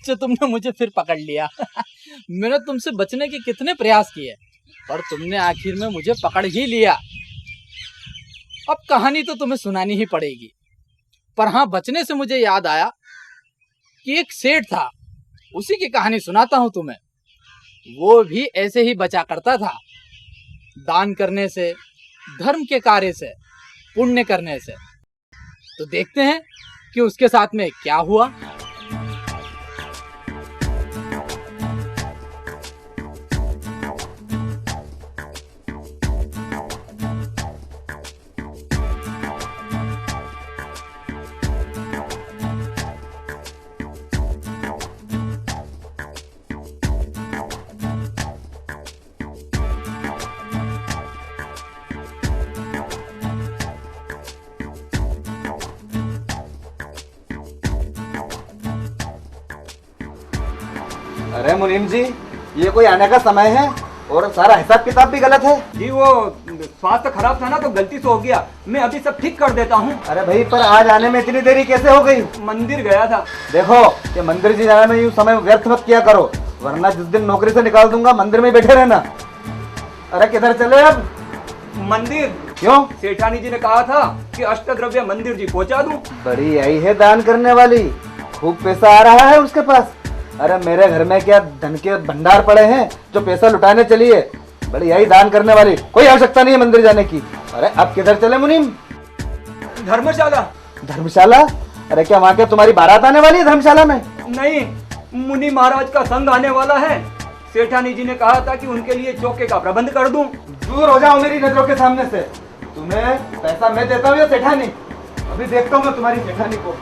सच तुमने मुझे फिर पकड़ लिया। मैंने तुमसे बचने के कितने प्रयास किए, पर तुमने आखिर में मुझे पकड़ ही लिया। अब कहानी तो तुम्हें सुनानी ही पड़ेगी, पर हाँ, बचने से मुझे याद आया कि एक सेठ था, उसी की कहानी सुनाता हूं तुम्हें। वो भी ऐसे ही बचा करता था, दान करने से, धर्म के कार्य से, पुण्य करने से। तो देखते हैं कि उसके साथ में क्या हुआ। अरे मुनीम जी, ये कोई आने का समय है और सारा हिसाब किताब भी गलत है जी। वो स्वास्थ्य खराब था ना, तो गलती से हो गया। मैं अभी सब ठीक कर देता हूँ। अरे भाई, पर आज आने में इतनी देरी कैसे हो गई? मंदिर गया था। देखो, ये मंदिर जी जाने में यूँ समय व्यर्थ मत किया करो, वरना जिस दिन नौकरी से निकाल दूंगा मंदिर में बैठे रहना। अरे किधर चले अब? मंदिर। क्यों? सेठानी जी ने कहा था कि अष्टद्रव्य मंदिर जी पहुँचा दूं। बड़ी आई है दान करने वाली, खूब पैसा आ रहा है उसके पास। अरे मेरे घर में क्या धन के भंडार पड़े हैं जो पैसा लुटाने चली है। बड़ी आई दान करने वाली, कोई आवश्यकता नहीं है मंदिर जाने की। अरे अब किधर चले मुनीम? धर्मशाला। धर्मशाला? अरे क्या वहाँ के तुम्हारी बारात आने वाली है धर्मशाला में? नहीं, मुनि महाराज का संग आने वाला है। सेठानी जी ने कहा था कि उनके लिए चौके का प्रबंध कर दूं। दूर हो जाओ मेरी नजरों के सामने से। तुम्हें पैसा मैं देता हूँ या सेठानी? अभी देखता हूँ मैं तुम्हारी सेठानी को।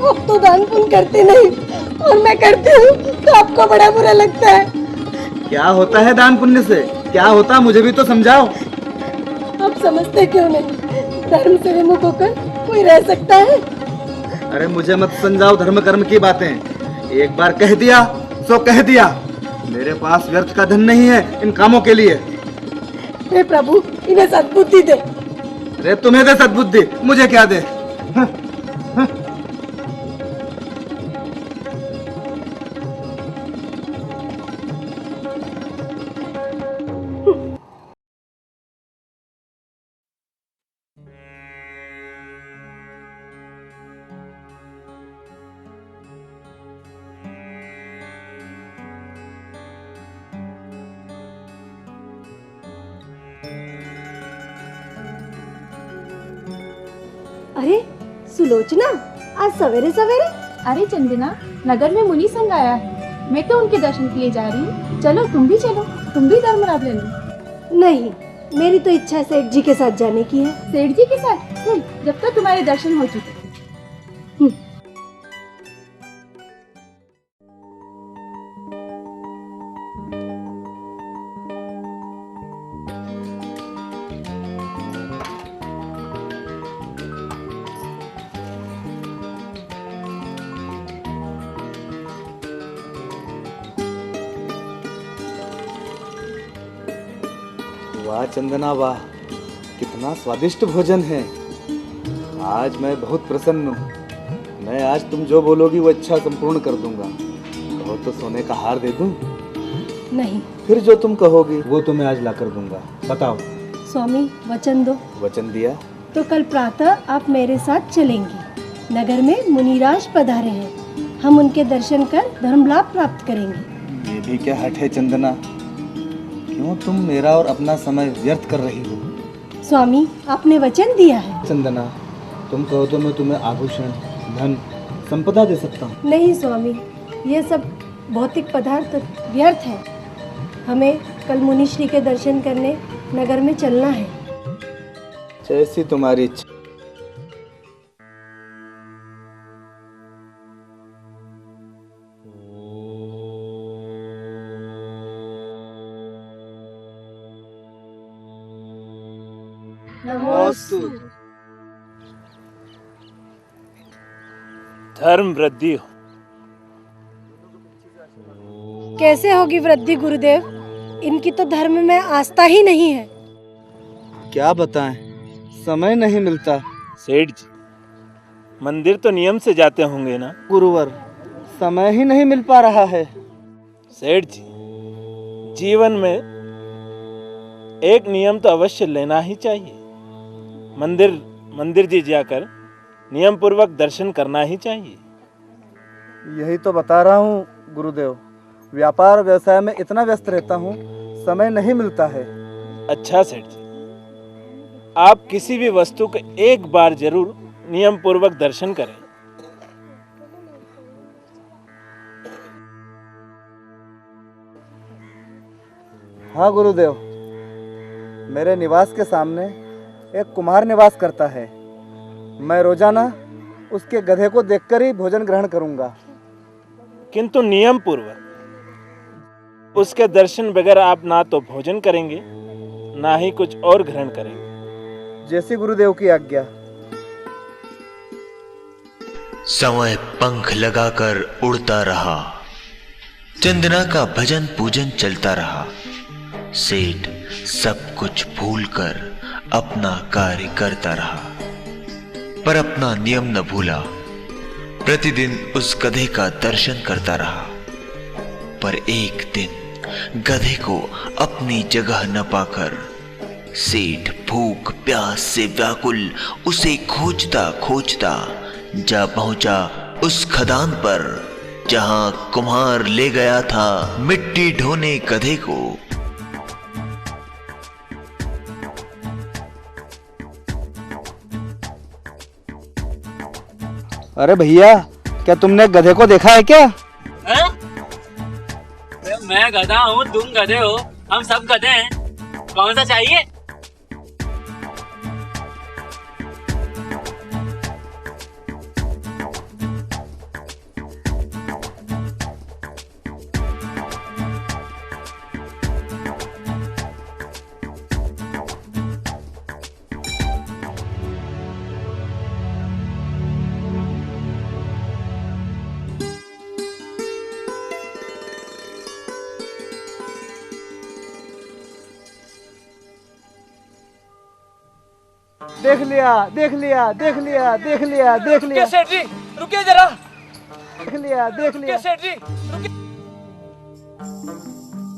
आप तो दान पुण्य करते नहीं, और मैं करती हूँ तो आपको बड़ा बुरा लगता है। क्या होता है दान पुण्य से? क्या होता, मुझे भी तो समझाओ। आप समझते क्यों नहीं? धर्म से विमुख होकर कोई रह सकता है? अरे मुझे मत समझाओ धर्म कर्म की बातें। एक बार कह दिया सो कह दिया। मेरे पास व्यर्थ का धन नहीं है इन कामों के लिए। हे प्रभु, इन्हें सद्बुद्धि दे। अरे तुम्हें दे सद्बुद्धि, मुझे क्या दे? अरे सुलोचना, आज सवेरे सवेरे? अरे चंदना, नगर में मुनि संग आया है, मैं तो उनके दर्शन के लिए जा रही हूँ। चलो तुम भी चलो, तुम भी धर्मराज ले लो। नहीं, मेरी तो इच्छा सेठ जी के साथ जाने की है। सेठ जी के साथ? जब तक तुम्हारे दर्शन हो चुके। वाह चंदना वाह, कितना स्वादिष्ट भोजन है। आज मैं बहुत प्रसन्न हूँ। मैं आज तुम जो बोलोगी वो इच्छा संपूर्ण कर दूंगा। कहो तो सोने का हार दे दूं? नहीं। फिर जो तुम कहोगी वो तो मैं आज ला कर दूंगा। बताओ। स्वामी, वचन दो। वचन दिया तो कल प्रातः आप मेरे साथ चलेंगे। नगर में मुनिराज पधारे हैं, हम उनके दर्शन कर धर्म लाभ प्राप्त करेंगे। ये भी क्या हट है चंदना? क्यों तुम मेरा और अपना समय व्यर्थ कर रही हो? स्वामी, आपने वचन दिया है। चंदना, तुम कहो तो मैं तुम्हें आभूषण, धन, संपदा दे सकता हूँ। नहीं स्वामी, ये सब भौतिक पदार्थ व्यर्थ है। हमें कल मुनिश्री के दर्शन करने नगर में चलना है। जैसी तुम्हारी इच्छा। नमोस्तु। धर्म वृद्धि हो। कैसे होगी वृद्धि गुरुदेव? इनकी तो धर्म में आस्था ही नहीं है। क्या बताएं, समय नहीं मिलता। सेठ जी, मंदिर तो नियम से जाते होंगे ना? गुरुवर, समय ही नहीं मिल पा रहा है। सेठ जी, जीवन में एक नियम तो अवश्य लेना ही चाहिए। मंदिर जी जाकर नियम पूर्वक दर्शन करना ही चाहिए। यही तो बता रहा हूँ गुरुदेव, व्यापार व्यवसाय में इतना व्यस्त रहता हूँ, समय नहीं मिलता है। अच्छा सेठ जी, आप किसी भी वस्तु के एक बार जरूर नियम पूर्वक दर्शन करें। हाँ गुरुदेव, मेरे निवास के सामने एक कुम्हार निवास करता है। मैं रोजाना उसके गधे को देखकर ही भोजन ग्रहण करूंगा। किंतु नियम पूर्वक उसके दर्शन बगैर आप ना तो भोजन करेंगे ना ही कुछ और ग्रहण करेंगे। जैसी गुरुदेव की आज्ञा। समय पंख लगाकर उड़ता रहा, चंदना का भजन पूजन चलता रहा। सेठ सब कुछ भूलकर अपना कार्य करता रहा, पर अपना नियम न भूला। प्रतिदिन उस गधे का दर्शन करता रहा, पर एक दिन गधे को अपनी जगह न पाकर सेठ भूख प्यास से व्याकुल उसे खोजता खोजता जा पहुंचा उस खदान पर जहां कुम्हार ले गया था मिट्टी ढोने गधे को। अरे भैया, क्या तुमने गधे को देखा है क्या? हैं? मैं गधा हूँ, तुम गधे हो, हम सब गधे हैं। कौन सा चाहिए? देख लिया, देख लिया, देख लिया, देख लिया, देख लिया, सेठ जी रुकिए जरा। देख लिया, देख लिया। सेठ जी रुकिए।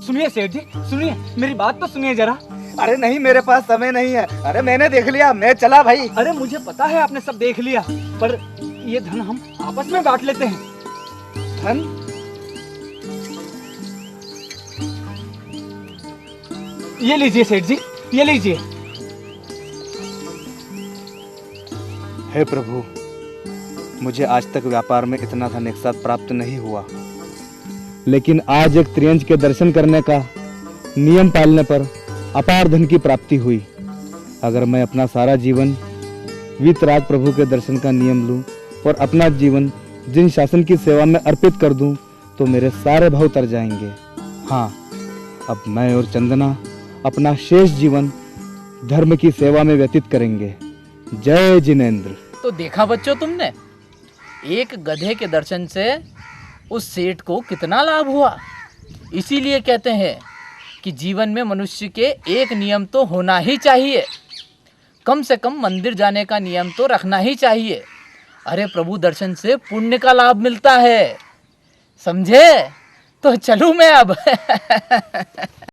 सुनिए सेठ जी, सुनिए, मेरी बात तो सुनिए जरा। अरे नहीं, मेरे पास समय नहीं है। अरे मैंने देख लिया, मैं चला भाई। अरे मुझे पता है आपने सब देख लिया, पर ये धन हम आपस में बांट लेते हैं। धन? ये लीजिए सेठ जी, ये लीजिए। हे प्रभु, मुझे आज तक व्यापार में इतना धन एक साथ प्राप्त नहीं हुआ, लेकिन आज एक त्रियंज के दर्शन करने का नियम पालने पर अपार धन की प्राप्ति हुई। अगर मैं अपना सारा जीवन वीतराग प्रभु के दर्शन का नियम लूं और अपना जीवन जिन शासन की सेवा में अर्पित कर दूं, तो मेरे सारे भाव तर जाएंगे। हाँ, अब मैं और चंदना अपना शेष जीवन धर्म की सेवा में व्यतीत करेंगे। जय जिनेंद्र। तो देखा बच्चों तुमने, एक गधे के दर्शन से उस सेठ को कितना लाभ हुआ। इसीलिए कहते हैं कि जीवन में मनुष्य के एक नियम तो होना ही चाहिए, कम से कम मंदिर जाने का नियम तो रखना ही चाहिए। अरे प्रभु दर्शन से पुण्य का लाभ मिलता है, समझे? तो चलूं मैं अब।